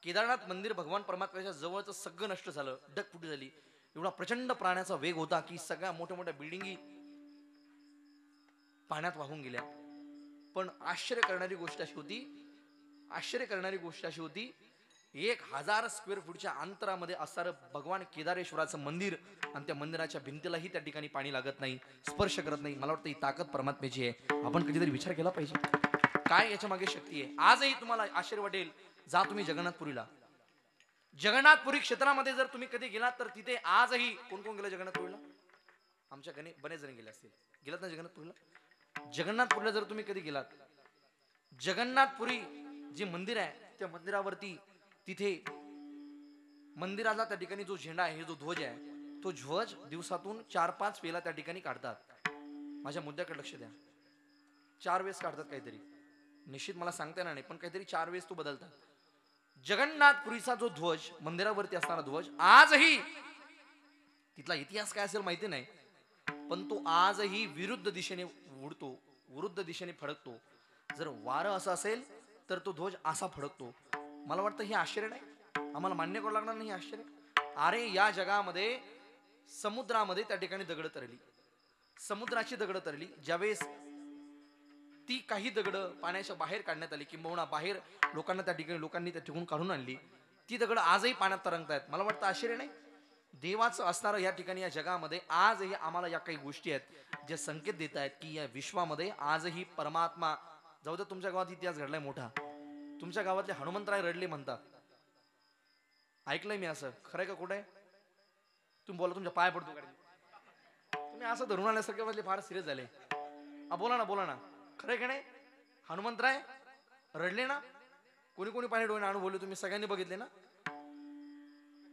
केदारनाथ मंदिर भगवान परमात्म्याच्या जवळचं सगळं नष्ट झालं, डगफुटी झाली. एवढा प्रचंड प्राण्याचा वेग होता की सगळ्या मोठ्या मोठ्या बिल्डिंगी पाण्यात वाहून गेल्या. पण आश्चर्य करणारी गोष्ट अशी होती 1000 स्क्वेअर फूटच्या अंतरामध्ये असणारं भगवान केदारेश्वराचं मंदिर आणि त्या मंदिराच्या भिंतीलाही त्या ठिकाणी पाणी लागत नाही, स्पर्श करत नाही. मला वाटतं ही ताकद परमात्म्याची आहे. आपण कधीतरी विचार केला पाहिजे काय याच्या मागे शक्ती आहे. आजही तुम्हाला आश्चर्य वाटेल, जा तुम्ही जगन्नाथपुरीला. जगन्नाथपुरी क्षेत्रामध्ये जर तुम्ही कधी गेलात तर तिथे आजही कोण कोण गेलं जगन्नाथपुरीला? आमच्या बरेच जण गेले असतील. गेलात ना जगन्नाथपुरीला? जगन्नाथपुरीला जर तुम्ही कधी गेलात, जगन्नाथपुरी जे मंदिर आहे त्या मंदिरावरती तिथे मंदिराला त्या ठिकाणी जो झेंडा आहे, जो ध्वज आहे, तो ध्वज दिवसातून 4-5 वेळा त्या ठिकाणी काढतात. माझ्या मुद्द्याकडे लक्ष द्या. 4 वेळेस काढतात काहीतरी, निश्चित मला सांगता येणार नाही, पण काहीतरी 4 वेळेस तो बदलतात. जगन्नाथपुरीचा जो ध्वज, मंदिरावरती असणारा ध्वज, आजही तिथला इतिहास काय असेल माहिती नाही, पण तो आजही विरुद्ध दिशेने उडतो, विरुद्ध दिशेने फडकतो. जर वारं असं असेल तर तो ध्वज असा फडकतो. मला वाटतं हे आश्चर्य नाही, आम्हाला मान्य करावं लागणार नाही आश्चर्य. अरे या जगामध्ये समुद्रामध्ये त्या ठिकाणी दगड तरली, समुद्राची दगड तरली. ज्यावेळेस ती काही दगड पाण्याच्या बाहेर काढण्यात आली, किंबहुना बाहेर लोकांनी त्या ठिकाणी काढून आणली, ती दगड आजही पाण्यात तरंगतायत. मला वाटतं आश्चर्य नाही. देवाचं असणारं या ठिकाणी या जगामध्ये आजही आम्हाला या काही गोष्टी आहेत जे संकेत देत आहेत की या विश्वामध्ये आजही परमात्मा. जाऊ दे, तुमच्या गावात इतिहास घडलाय मोठा. तुमच्या गावातले हनुमंतराय रडले म्हणतात, ऐकलंय मी. असं खरंय का कुठे? तुम्ही बोला, तुमच्या पाय पडतो गाडी. तुम्ही असं धरून आल्यासारखे वाटले, फार सिरियस झाले. बोला ना, खरंय का नाही? हनुमंतराय रडले ना? कोणी कोणी पाणी डोळे आणून बोलले, तुम्ही सगळ्यांनी बघितले ना?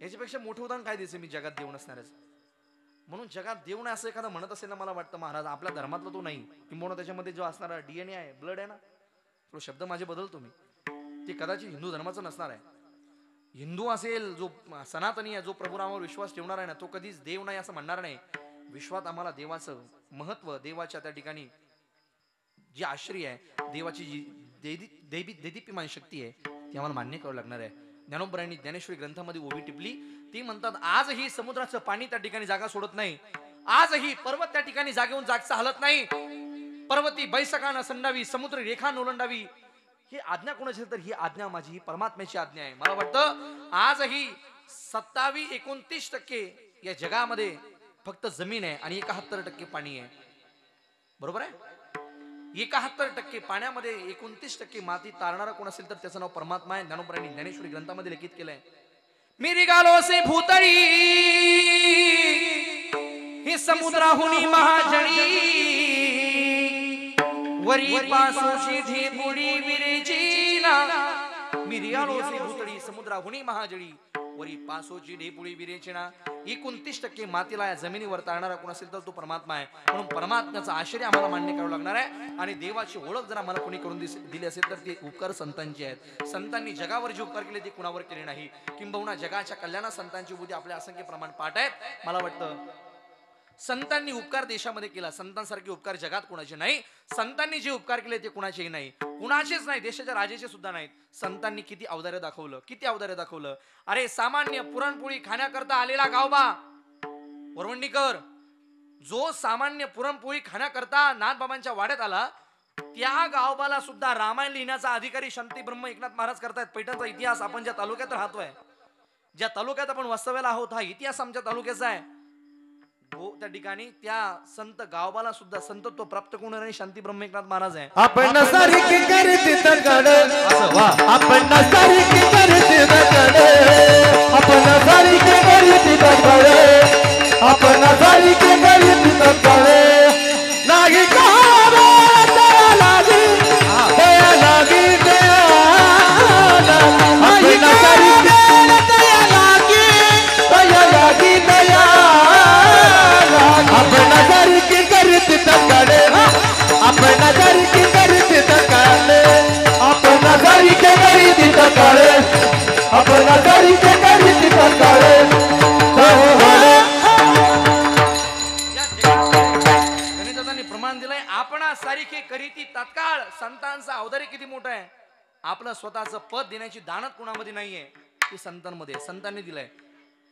याच्यापेक्षा मोठं उदाहरण काय द्यायचं मी जगात देव नसणारच. म्हणून जगात देव नाही असं एखादा म्हणत असेल ना, मला वाटतं महाराज आपल्या धर्मातला तो नाही, किंबहुना त्याच्यामध्ये जो असणारा DNA आहे, ब्लड आहे ना, तो शब्द माझे बदलतो मी, ते कदाचित हिंदू धर्माचं नसणार आहे. हिंदू असेल, जो सनातनी आहे, जो प्रभुरामावर विश्वास ठेवणार आहे ना, तो कधीच देव नाही असं म्हणणार नाही. विश्वात आम्हाला देवाचं महत्व, देवाच्या त्या ठिकाणी जी आश्चर्य आहे, देवाची जी देदीप्यमान शक्ती आहे, ती आम्हाला मान्य करावं लागणार आहे. ज्ञानोबरायांनी ज्ञानेश्वरी ग्रंथामध्ये ओवी टिपली. ती म्हणतात आजही समुद्राचं पाणी त्या ठिकाणी जागा सोडत नाही, आजही पर्वत त्या ठिकाणी जागेहून जागचा हलत नाही. पर्वती बैसकानं संडावी, समुद्र रेखा नोलंडावी. ही आज्ञा कोणाची? तर ही आज्ञा माझी, ही परमात्म्याची आज्ञा आहे. मला वाटतं आजही 27-29% या जगामध्ये फक्त जमीन आहे आणि 71% पाणी आहे. बरोबर आहे? 71% पाण्यामध्ये 29% माती तारणारा कोण असेल तर त्याचं नाव परमात्मा आहे. ज्ञानोबरायांनी ज्ञानेश्वरी ग्रंथामध्ये लिखित केलंय. मेरी गालो से भूतळी ही समुद्राहुनी महाजणी, वरी पासोशी ढेपुडी विरेचीना. मेरी गालो से भूतळी समुद्राहुनी महाजळी, वरी पासोची ढेपुडी विरेचना. 29% मातीला या जमिनीवर तारणारा कोण असेल तर तो परमात्मा आहे. म्हणून परमात्म्याचा आश्चर्य आम्हाला मान्य करावं लागणार आहे. आणि देवाची ओळख जर आम्हाला कोणी करून दिली असेल तर ते उपकार संतांचे आहेत. संतांनी जगावर जे उपकार केले ते कुणावर केले नाही, किंबहुना जगाच्या कल्याणात संतांची बुद्धी आपल्या असंख्य प्रमाण पाठ आहेत. मला वाटतं संतांनी उपकार देशामध्ये केला, संतांसारखे उपकार जगात कुणाचे नाही. संतांनी जे उपकार केले ते कुणाचेही नाही, कुणाचेच नाही, देशाच्या राजाचे सुद्धा नाहीत. संतांनी किती अवदार्य दाखवलं. अरे सामान्य पुरणपोळी खाण्याकरता आलेला गावबा वरवंडीकर, जो सामान्य पुरणपोळी खाण्याकरता नाथबाबांच्या वाड्यात आला, त्या गावबाला सुद्धा रामायण लिहिण्याचा अधिकारी शांती ब्रह्म एकनाथ महाराज करतायत. पैठणचा इतिहास आपण ज्या तालुक्यात राहतोय, ज्या तालुक्यात आपण वास्तव्याला आहोत, हा इतिहास आमच्या तालुक्याचा आहे. त्या ठिकाणी त्या संत गावबाला सुद्धा संतत्व प्राप्त करणारे शांती ब्रह्म एकनाथ महाराज आहे. आपण सारखी करते तकड, आपण सारखी करते तकड, आपण सारखी करते तकड, आपण सारखी करते तकड. लागी कारा दया लागी, दया लागी दया, आपण सारखी दया लागी, दया लागी दया. आपण सारखी करते तकड, आपण सारखी करते तकड, आपण सारखी करते तकड, आपण सारखी करते तकड. स्वतःचं पद देण्याची दानत कुणामध्ये नाहीये, ती संतांमध्ये आहे. संतांनी दिलंय.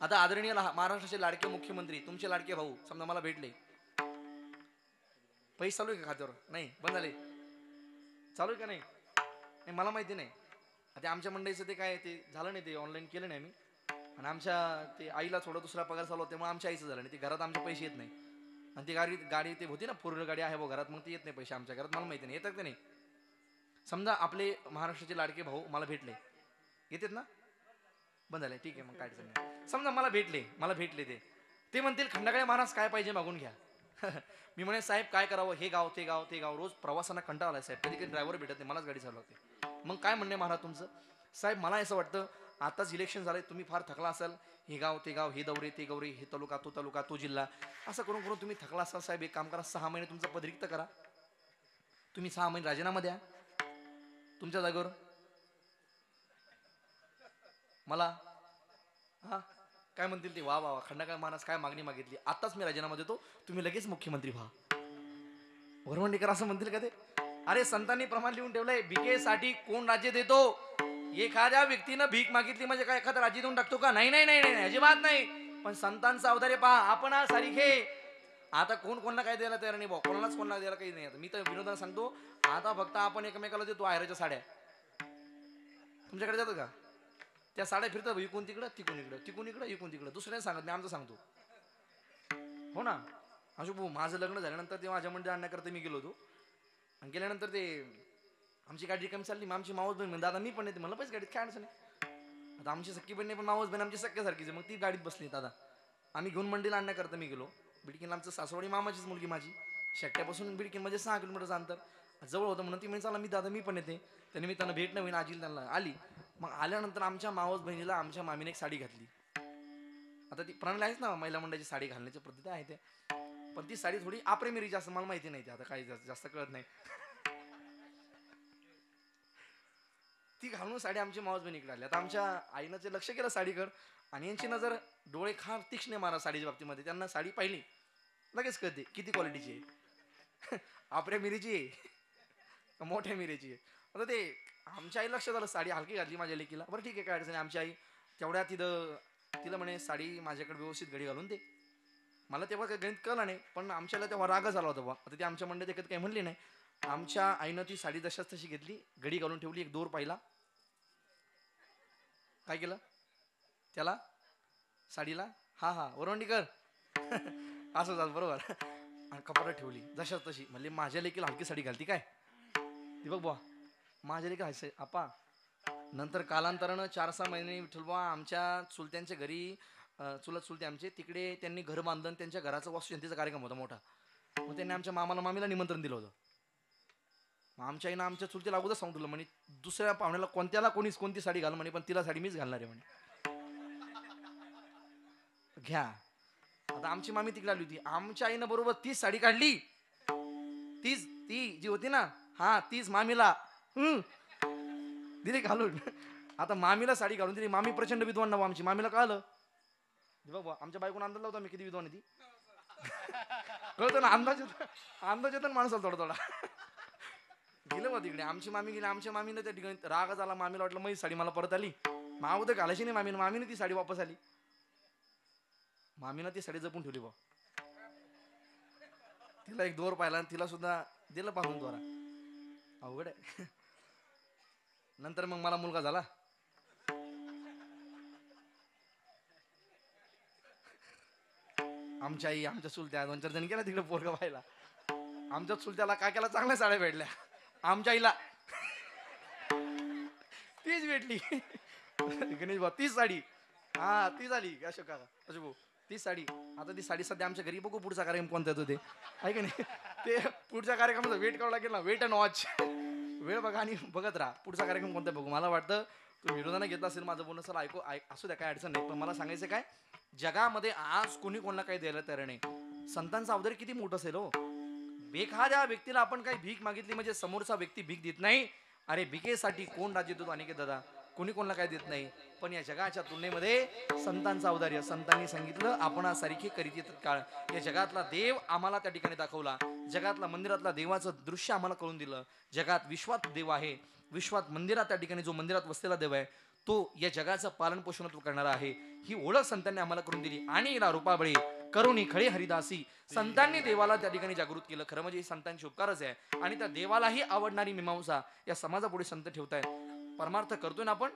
आता आदरणीय महाराष्ट्राचे लाडके मुख्यमंत्री तुमचे लाडके भाऊ समजा मला भेटले, पैसे चालू आहे का खात्यावर? नाही, बंद झाले. चालू आहे का? नाही नाही, मला माहिती नाही. ते आमच्या मंडळीचं ते काय ते झालं नाही, ते ऑनलाईन केलं नाही मी. आणि आमच्या ते आईला थोडा दुसरा पगार चालू होता, त्यामुळे आमच्या आईचं झालं नाही. ते घरात आमचे पैसे येत नाही. आणि ती गाडी ते होती ना, 4 व्हीलर गाडी आहे भाऊ घरात, मग ती येत नाही पैसे आमच्या घरात. मला माहिती नाही येतात का नाही. समजा आपले महाराष्ट्राचे लाडके भाऊ मला भेटले, येतात ना? बंद झाले, ठीक आहे, मग काय अडचण नाही. समजा मला भेटले ते म्हणतील खंडाकडे महाराज काय पाहिजे मागून घ्या. मी म्हणे साहेब काय करावं, हे गाव ते गाव ते गाव, रोज प्रवासांना कंटाळा आलाय साहेब, कधी कधी ड्रायव्हर भेटत नाही, मलाच गाडी चालवते. मग काय म्हणणे महाराज तुमचं? साहेब मला असं वाटतं आताच इलेक्शन झालंय, तुम्ही फार थकला असाल, हे गाव ते गाव, हे दौरे ते गौरे, हे तालुका तो जिल्हा, असं करून करून तुम्ही थकला असाल साहेब. एक काम करा, 6 महिने तुमचा पद रिक्त करा, तुम्ही 6 महिने राजीनामा द्या तुमच्या जागेवर मला. हा काय म्हणतील ते, वा वा वा, खंडाकाळ महाराज काय मागणी मागितली, आताच मी राजीनामा देतो, तुम्ही लगेच मुख्यमंत्री व्हा. वरवंडीकर असं म्हणतील का ते? अरे संतांनी प्रमाण लिहून ठेवलंय, भिकेसाठी कोण राज्य देतो? एखाद्या व्यक्तीनं भीक मागितली म्हणजे काय एखादा राज्य देऊन टाकतो का? नाही नाही नाही नाही, अजिबात नाही. पण संतांचा अवतारे पहा, आपण आज सारिखे. आता कोणाला काय द्यायला तयार नाही भाऊ, कोणाला द्यायला काही नाही. आता मी तर विनोदाला सांगतो, आता फक्त आपण एकमेकाला देतो आहेराच्या साड्या. तुमच्याकडे जातं का? त्या साड्या फिरतात, इकून तिकडं तिकून इकडं इकून तिकडं. दुसऱ्याने सांगत नाही, आमचं सांगतो. हो ना अशोक भाऊ, माझं लग्न झाल्यानंतर ते माझ्या मंडळी आणण्याकरता मी गेलो होतो. आणि गेल्यानंतर ते आमची गाडी कमी चालली, मग आमची मावस बहीण दादा मी पण येते, मला पैसे गाडीत काय अडचण नाही. आता आमची सख्खी बहीण नाही, पण मावस बहीण आमची सख्यासारखीच आहे, मग ती गाडीत बसली. दादा आम्ही घेऊन मंडीला आणण्याकरता मी गेलो. बिडकीन आमचं सासवडी मामाचीच मुलगी माझी, शेट्ट्यापासून बिडकीन म्हणजे 6 किलोमीटरचं अंतर, जवळ होतं म्हणून ती म्हणजे चला मी दादा मी पण येते. त्या निमित्तानं भेट नवीन आजीला त्यांना आली. मग आल्यानंतर आमच्या मावस बहिणीला आमच्या मामीने एक साडी घातली. आता ती प्रणाली आहेच ना महिला मंडळाची साडी घालण्याची पद्धती आहे ते, पण ती साडी थोडी आप्रेमेरीची असं मला माहिती नाही, ते आता काही जास्त कळत नाही. ती घालून साडी आमची मावस बहिणीकडे आली. आता आमच्या आईनं ते लक्ष केलं साडीकडं, आणि यांची नजर डोळे खार तीक्ष्ण मारा साडीच्या बाबतीमध्ये. त्यांना साडी पाहिली लगेच कळते किती क्वालिटीची आहे, आपल्या मिरीची आहे मोठ्या मिरीची आहे. आता ते आमच्या आई लक्षात आलं, साडी हलकी घातली माझ्या लेकीला. बरं ठीक आहे, काय अडचण नाही. आमची आई तेवढ्या तिला म्हणे साडी माझ्याकडे व्यवस्थित घडी घालून दे. मला तेव्हा काही गणित कळलं नाही, पण आमच्याला तेव्हा रागच आला होता बा. आता ती आमच्या मंडळीत एकत काही म्हणली नाही. आमच्या आईनं ती साडी जशाच तशी घेतली, घडी घालून ठेवली, एक दोर पाहिला, काय केलं त्याला साडीला, हा हा वरवंडीकर असं झालं बरोबर, आणि कपाटात ठेवली जशाच तशी. म्हणले माझ्या लेकीला हलकी साडी घालती काय ती, बघ बुवा माझ्या लेकी हायसे आपा. नंतर कालांतरानं 4-6 महिने विठ्ठल बुवा आमच्या चुलत्यांच्या घरी, चुलत चुलते आमचे तिकडे त्यांनी घर बांधलं, त्यांच्या घराचा वास्तुशांतीचा कार्यक्रम होता मोठा. मग त्यांनी आमच्या मामाला मामीला निमंत्रण दिलं होतं. मग आमच्या आईनं आमच्या चुलतीला अगोदर सांगितलं म्हणे, दुसऱ्या पाहुण्याला कोणती साडी घाल म्हणे, पण तिला साडी मीच घालणार आहे म्हणे, घ्या. आता आमची मामी तिकडे आली होती, आमच्या आईनं बरोबर तीच साडी काढली, तीच ती जी होती ना, हा तीच मामीला दिली घालून. आता मामीला साडी घालून दिली. मामी प्रचंड विद्वान नाव आमची, मामीला कळलं बघ आमच्या बायकोनं अंदाज लावता मी किती विद्वान आहे ती. कळतं ना, अंदाज येतो ना माणसाला थोडा थोडा. गेलं बा तिकडे, आमची मामी गेली. आमच्या मामीनं त्या ठिकाणी राग झाला, मामीला वाटलं माझी साडी मला परत आली. माऊ तर घालायची नाही मामीनं ती साडी वापस आली. मामीनं ती साडी जपून ठेवली बा. तिला एक दोर पाहिला आणि तिला सुद्धा दिलं पाहून दोरा. अवघड आहे. नंतर मग मला मुलगा झाला. आमच्या आई आमच्या चुलत्या 2-4 जण गेला तिकडे पोरगा व्हायला. आमच्या चुलत्याला काक्याला चांगल्या साड्या भेटल्या, आमच्या आईला तीच भेटली. गणेश भाऊ तीच साडी, हा ती झाली अशोक काका, अशोक भाऊ तीच साडी. आता ती साडी सध्या आमच्या घरी, बघू पुढचा कार्यक्रम कोणता येतो ते आहे का नाही. ते पुढच्या कार्यक्रमाचा वेट करावं लागेल ना, वेट अँड वॉच, वेळ बघा आणि बघत राहा पुढचा कार्यक्रम कोणता बघू. मला वाटतं तो विरोधानं घेतला असेल माझं बोलणं, सर असू द्या काय अडचण नाही. पण मला सांगायचं काय, जगामध्ये आज कोणी कोणाला काही द्यायला तयार नाही. संतांचा अवतार किती मोठं असेल हो. एखाद्या व्यक्तीला आपण काही भीक मागितली म्हणजे समोरचा व्यक्ती भीक देत नाही. अरे भिकेसाठी कोण राज्य देतो अनिकेत दादा, कोणी कोणाला काय देत नाही. पण या जगाच्या तुलनेमध्ये संतांचा अवतार्य, संतांनी सांगितलं आपणासारखी करीत येतात काळ. या जगातला देव आम्हाला त्या ठिकाणी दाखवला, जगातला मंदिरातला देवाचं दृश्य आम्हाला कळून दिलं. जगात विश्वात देव आहे, विश्वात मंदिरात त्या ठिकाणी जो मंदिरात वसलेला देव आहे तो या जगाचं पालन पोषण तो करणारा आहे. ही ओळख संतांनी आम्हाला करून दिली. आणि इला रूपाबळी करुणी खळे हरिदासी, संतांनी देवाला त्या ठिकाणी जागृत केलं. खरं म्हणजे ही संतांची उपकारच आहे. आणि त्या देवालाही आवडणारी मीमांसा या समाजापुढे संत ठेवतायत. परमार्थ करतोय ना आपण,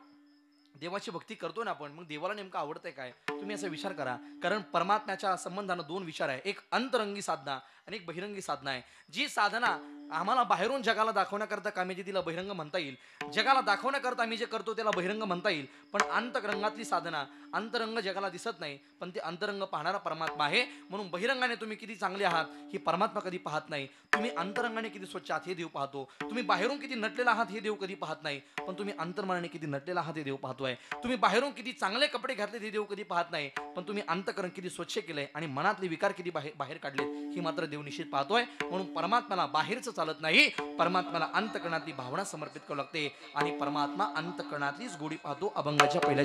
देवाची भक्ती करतोय ना आपण, मग देवाला नेमकं आवडतंय काय तुम्ही असा विचार करा. कारण परमात्म्याच्या संबंधानं दोन विचार आहे, एक अंतरंगी साधना आणि एक बहिरंगी साधना आहे. जी साधना आम्हाला बाहेरून जगाला दाखवण्याकरता कामी तिला बहिरंग म्हणता येईल, जगाला दाखवण्याकरता आम्ही जे करतो त्याला बहिरंग म्हणता येईल. पण अंतरंगातली साधना, अंतरंग जगाला दिसत नाही पण ते अंतरंग पाहणारा परमात्मा आहे. म्हणून बहिरंगाने तुम्ही किती चांगले आहात ही परमात्मा कधी पाहत नाही. तुम्ही अंतरंगाने किती स्वच्छ आहात हे देव पाहतो. तुम्ही बाहेरून किती नटलेला आहात हे देव कधी पाहत नाही, पण तुम्ही अंतर्मनाने किती नटलेला आहात हे देव पाहतोय. तुम्ही बाहेरून किती चांगले कपडे घातले हे देव कधी पाहत नाही, पण तुम्ही अंतकरण किती स्वच्छ केलंय आणि मनातले विकार किती बाहेर काढलेत ही मात्र देव निश्चित पाहतोय. म्हणून परमात्म्याला बाहेरचं चालत नाही, परमात्म्याला अंतकरणातली भावना समर्पित करावी लागते. आणि परमात्मा अंतकरणातलीच गोडी पाहतो. अभंगाच्या पहिल्या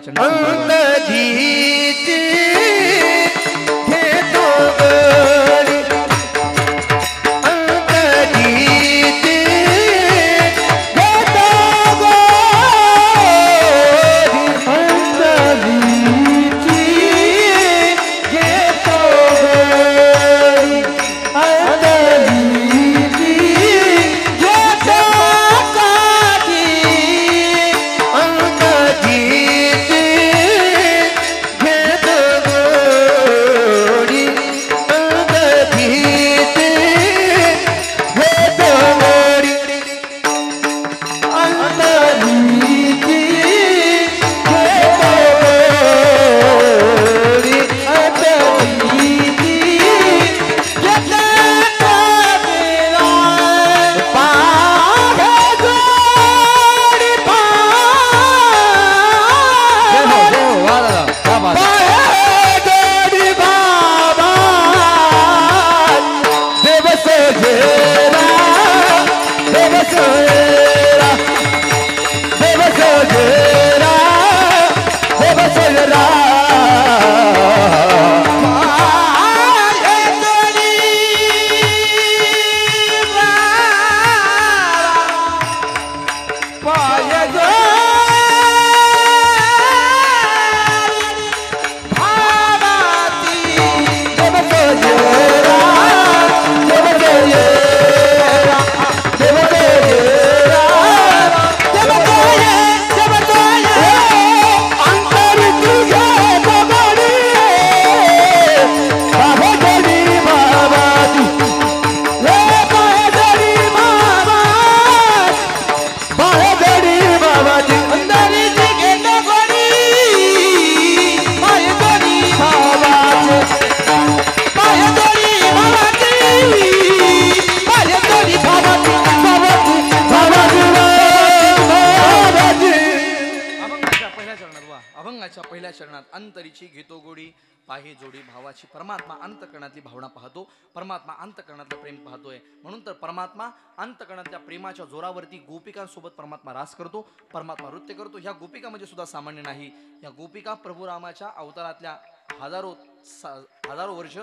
अंतरीची घेतो गोडी पाहे जोडी भावाची. परमात्मा अंतकरणातली भावना पाहतो, परमात्मा अंतकरणातलं प्रेम पाहतोय. म्हणून तर परमात्मा अंतकरणातल्या प्रेमाच्या जोरावरती गोपिकांसोबत परमात्मा रास करतो, परमात्मा नृत्य करतो. ह्या गोपिका म्हणजे सुद्धा सामान्य नाही. या गोपिका प्रभू रामाच्या अवतारातल्या हजारो वर्ष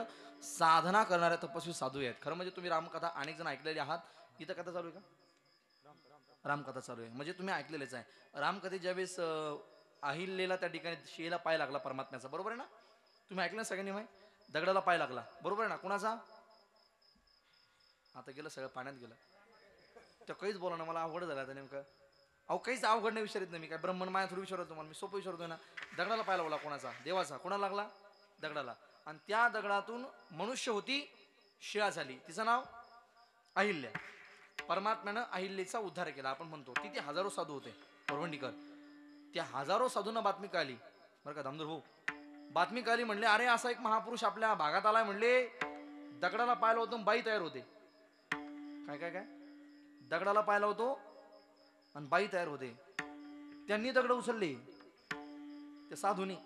साधना करणाऱ्या तपस्वी साधू आहेत. खरं म्हणजे तुम्ही रामकथा अनेक जण ऐकलेले आहात. इथं कथा चालू आहे का? रामकथा चालू आहे म्हणजे तुम्ही ऐकलेलेच आहे. रामकथे ज्यावेळेस अहिल्याला त्या ठिकाणी शिळेला पाय लागला परमात्म्याचा, बरोबर आहे ना? तुम्ही ऐकलं सगळ्यांनी माहिती, दगडाला पाय लागला, बरोबर आहे ना? कुणाचा? आता गेलं सगळं पाण्यात गेलं. तर काहीच बोला ना, मला अवघड झालं आता नेमकं. अहो काहीच अवघड नाही विचारित नाही मी, काय ब्रह्मन माया थोडी विचारतो तुम्हाला, मी सोपं विचारतोय ना. दगडाला पाय लागला कोणाचा? देवाचा. कोणाला लागला? दगडाला. आणि त्या दगडातून मनुष्य होती, शिळा झाली. तिचं नाव अहिल्या. परमात्म्यानं अहिल्याचा उद्धार केला. आपण म्हणतो तिथे हजारो साधू होते परवंडीकर. त्या हजारो साधूंना बातमी कळाली बरं का दामोदर भाऊ, बातमी कळाली. म्हणले अरे असा एक महापुरुष आपल्या भागात आलाय. म्हणले दगडाला पाय लावतो बाई तयार होते. काय काय काय? दगडाला पाय लावतो आणि बाई तयार होते. त्यांनी दगड उचलले त्या साधूनी.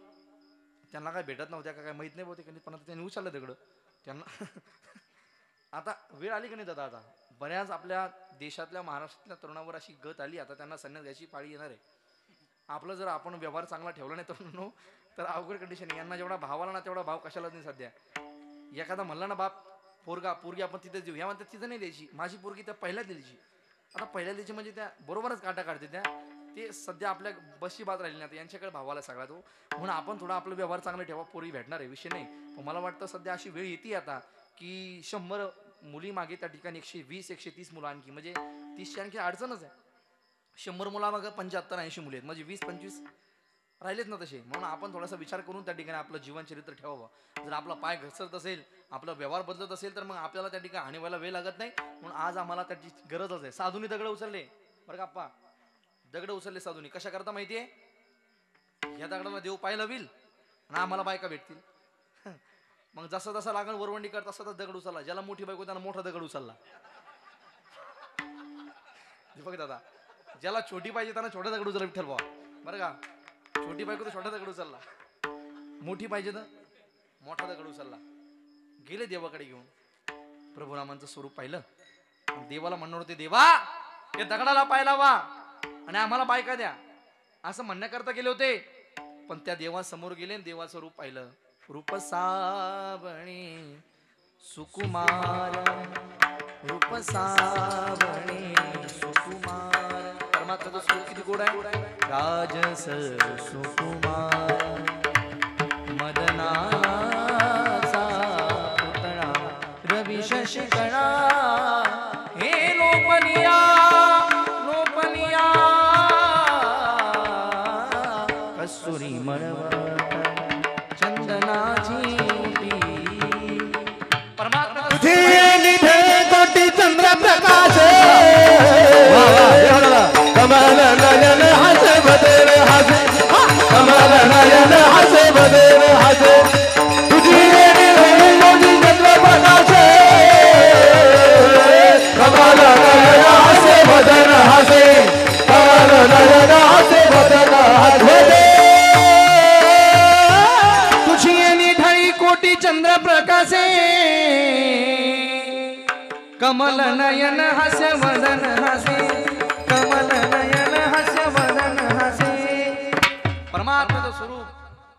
त्यांना काय भेटत नव्हत्या का काय माहित नाही बहुतेक, पण त्यांनी उचललं दगड त्यांना. आता वेळ आली का नाही दादा? आता बऱ्याच आपल्या देशातल्या महाराष्ट्रातल्या तरुणावर अशी गत आली, आता त्यांना संन्यास घ्यायची पाळी येणार आहे. आपलं जर आपण व्यवहार चांगला ठेवला नाही तर अवघड कंडिशन. यांना जेवढा भाव आला ना तेवढा भाव कशालाच नाही सध्या. एखादा म्हणला ना बाप पोरगी आपण तिथे देऊ, या म्हणतात तिथं नाही द्यायची. माझी पोरगी तर पहिल्या द्यायची. आता पहिल्या दिवशी म्हणजे त्या बरोबरच काटा काढते त्या, ते सध्या आपल्या बशी बात राहिली नाही, यांच्याकडे भावाला सगळा तो. म्हणून आपण थोडा आपला व्यवहार चांगला ठेवा, पोरी भेटणार आहे विषय नाही. पण मला वाटतं सध्या अशी वेळ येते आता की 100 मुली मागे त्या ठिकाणी 120-130 मुलं आणखी, म्हणजे 30ची आणखी अडचणच आहे. 100 मुलामागं 75-80 मुली आहेत, म्हणजे 20-25 राहिलेत ना तसे. म्हणून आपण थोडासा विचार करून त्या ठिकाणी आपलं जीवन चरित्र ठेवावं. जर आपला पाय घसरत असेल, आपला व्यवहार बदलत असेल, तर मग आपल्याला त्या ठिकाणी हानी व्हायला वेळ लागत नाही. म्हणून आज आम्हाला त्याची गरजच आहे. साधूनी दगड उचलले बरं का आप्पा, दगड उचलले साधूनी. कशा करता माहितीये? या दगडाला देव पाय लावील आणि आम्हाला बायका भेटतील. मग जसा जसा लागण वरवंडी करता तसा दगड उचलला. ज्याला मोठी बायको त्याला मोठा दगड उचलला. दीपक दादा, ज्याला छोटी पाहिजे त्यांना छोटा दगड उचलला विठ्ठल बाबा, बरं का. छोटी बायको तर छोटा दगड उचलला, मोठी पाहिजे तर मोठा दगड उचलला. गेले देवाकडे घेऊन. प्रभू रामांचं स्वरूप पाहिलं. देवाला म्हणणार होते, देवा या दगडाला पाय लावा आणि आम्हाला बायका द्या, असं म्हणण्याकरता गेले होते. पण त्या देवासमोर गेले आणि देवाचं रूप पाहिलं. रूप सावणी सुकुमार, रूप सावणी सुकुमार. परमात्माचं स्वरूप किती गोड आहे. राजस सुकुमार मदनाचा पुतळा रवी शशिकणा. हे लोपनिया लोपनिया कस्तुरी मळवट चंदनाची परमात्मा तुझे निधे कोटी चंद्र प्रकाश कमल नयन हसे बदर हसे, कमल नयन हसे बदर हसे. तुझे निधे कोटी चंद्र प्रकाश कमल नयन हसे बदर हसे, कमल नयन हसे बदर हसे. तुझी निढळी कोटी चंद्र प्रकाशे, कमल नयन हास्य वदन हासे, कमल नयन हास्य वदन हासे. परमात्म्याचं स्वरूप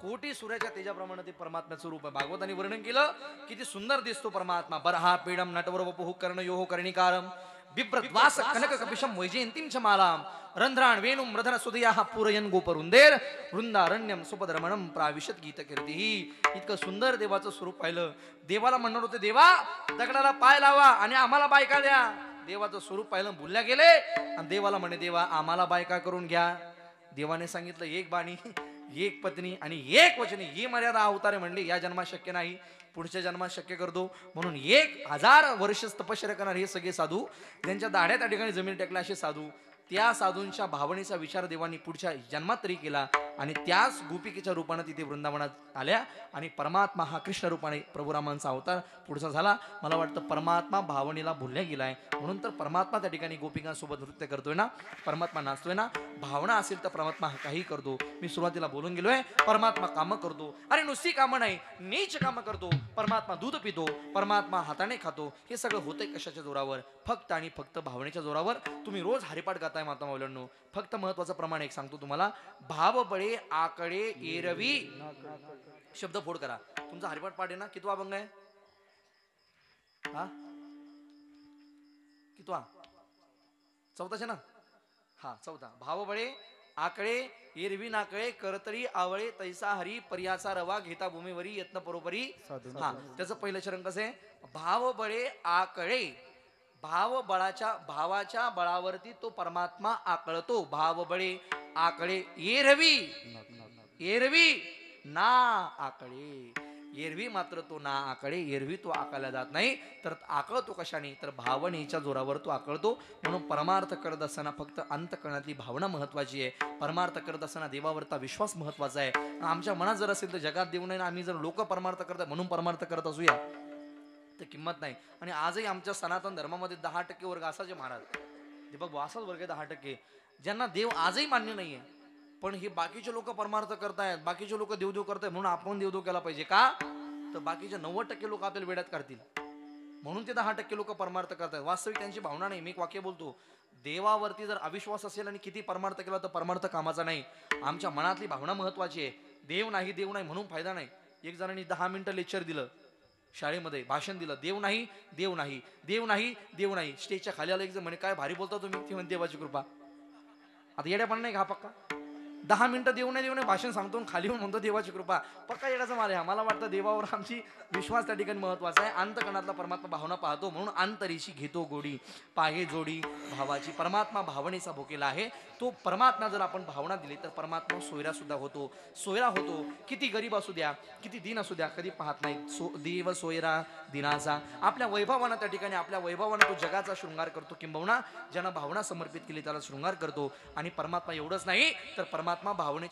कोटी सूर्याच्या तेजाप्रमाणे ते परमात्म्याचं रूप आहे. भागवताने वर्णन केलं किती सुंदर दिसतो परमात्मा. बरहा पीडम नटवर वपुः कर्ण योः कर्णिकारम बिभ्रद्वास कनक कपिशम वैजयंतीं च मालाम रंध्राण वेणुम मृधन सुदयाः पूरयन गोपरुंदेर वृंदारण्यम सुपदरमणम प्राविशत गीत कीर्ती. इतकं सुंदर देवाचं स्वरूप पाहिलं. देवाला म्हणणार होते, देवा दगडाला पाय लावा आणि आम्हाला बायका द्या. देवाचं स्वरूप पाहिलं, भुलल्या गेले आणि देवाला म्हणे, देवा आम्हाला बायका करून घ्या. देवाने सांगितलं, एक बाणी एक पत्नी आणि एक वचनी ही मर्यादा अवतारे म्हणले. या जन्मात शक्य नाही, पुढच्या जन्मात शक्य करतो. म्हणून 1000 वर्ष तपश्चर्या करणार हे सगळे साधू, त्यांच्या दाढ्या त्या ठिकाणी जमीन टेकल्या असे साधू, त्या साधूंच्या भावनेचा विचार देवानी पुढच्या जन्मात तरी केला आणि त्याच गोपिकेच्या रूपाने तिथे वृंदावनात आल्या आणि परमात्मा हा कृष्ण रूपाने प्रभुरामांचा अवतार पुढचा झाला. मला वाटतं परमात्मा भावनेला भुलल्या गेलाय, म्हणून तर परमात्मा त्या ठिकाणी गोपिकांसोबत नृत्य करतोय ना, परमात्मा नाचतोय ना. भावना असेल तर परमात्मा काही करतो. मी सुरुवातीला बोलून गेलोय, परमात्मा कामं करतो. अरे नुसती कामं नाही, नीच कामं करतो. परमात्मा दूध पितो, परमात्मा हाताने खातो. हे सगळं होतंय कशाच्या जोरावर? फक्त आणि फक्त भावनेच्या जोरावर. तुम्ही रोज हरिपाठ गाताय माता मौल्यांनो. फक्त महत्वाचं प्रमाण एक सांगतो तुम्हाला, भाव बळे आकडे एरवी. शब्द फोड करा. तुमचा हरिपाठ पाठ आहे ना? कितवा अभंग आहे हा? कितवा? चौथाच आहे ना? हा चौथा. भाव बळे आकडे एरवी नाकळे करतळी आवळे तैसा हरी पर्याचा रवा घेता भूमीवरी यत्न परोपरी. हा, त्याचं पहिलं चरण कसं आहे? भाव बळे आकळे. भाव बळाच्या भावाच्या बळावरती तो परमात्मा आकळतो. भाव बळे आकळे एरवी एरवी ना आकळे. एरवी मात्र तो ना आकळे. एरवी तो आकळला जात नाही, तर आकळतो कशाने? तर भावनेच्या जोरावर तो आकळतो. म्हणून परमार्थ करत असताना फक्त अंतःकरणातली भावना महत्वाची आहे. परमार्थ करत असताना देवावरचा विश्वास महत्वाचा आहे. आमच्या मनात जर असेल तर जगात देऊ नये, आम्ही जर लोक परमार्थ करतात म्हणून परमार्थ करत असूया तर किंमत नाही. आणि आजही आमच्या सनातन धर्मामध्ये 10% वर्ग असाचे महाराज दीपक भाऊ, असाच वर्ग आहे 10% ज्यांना देव आजही मान्य नाहीये. पण हे बाकीचे लोक परमार्थ करतायत, बाकीचे लोक देवदेव करतायत, म्हणून आपण देवदेव केला पाहिजे का? तर बाकीचे 90% लोक आपल्याला वेड्यात काढतील, म्हणून ते 10% लोक परमार्थ करतायत. वास्तविक त्यांची भावना नाही. मी एक वाक्य बोलतो, देवावरती जर अविश्वास असेल आणि किती परमार्थ केला तर परमार्थ कामाचा नाही. आमच्या मनातली भावना महत्वाची आहे. देव नाही देव नाही म्हणून फायदा नाही. एक जणांनी 10 मिनिटं लेक्चर दिलं, शाळेमध्ये भाषण दिलं, देव नाही, देव नाही, देव नाही, देव नाही. स्टेजच्या खाली आलं एक जण म्हणे काय भारी बोलता तुम्ही, ती म्हणते देवाची कृपा. आता येड्यापणा नाही का पक्का? 10 मिनिटं देऊ नाही भाषण सांगतो आणि खाली येऊन म्हणतो देवाची कृपा. पक्का येण्याचा माल आहे. मला वाटतं देवावर आमची विश्वास त्या ठिकाणी महत्वाचा आहे. अंतकणातला परमात्मा भावना पाहतो म्हणून अंतरीशी घेतो गोडी, पाहे जोडी भावाची. परमात्मा भावनेचा भोकेला आहे. तो परमात्मा जर आपण भावना दिली तर परमात्मा सोयरा सुद्धा होतो, सोयरा होतो. किती गरीब असू द्या, किती दिन असू द्या, कधी पाहत नाही देव सोयरा दिनाचा. आपल्या वैभवानं त्या ठिकाणी आपल्या वैभवानं तो जगाचा शृंगार करतो, किंबहुना ज्यानं भावना समर्पित केली त्याला शृंगार करतो. आणि परमात्मा एवढंच नाही तर परमात्मा भावने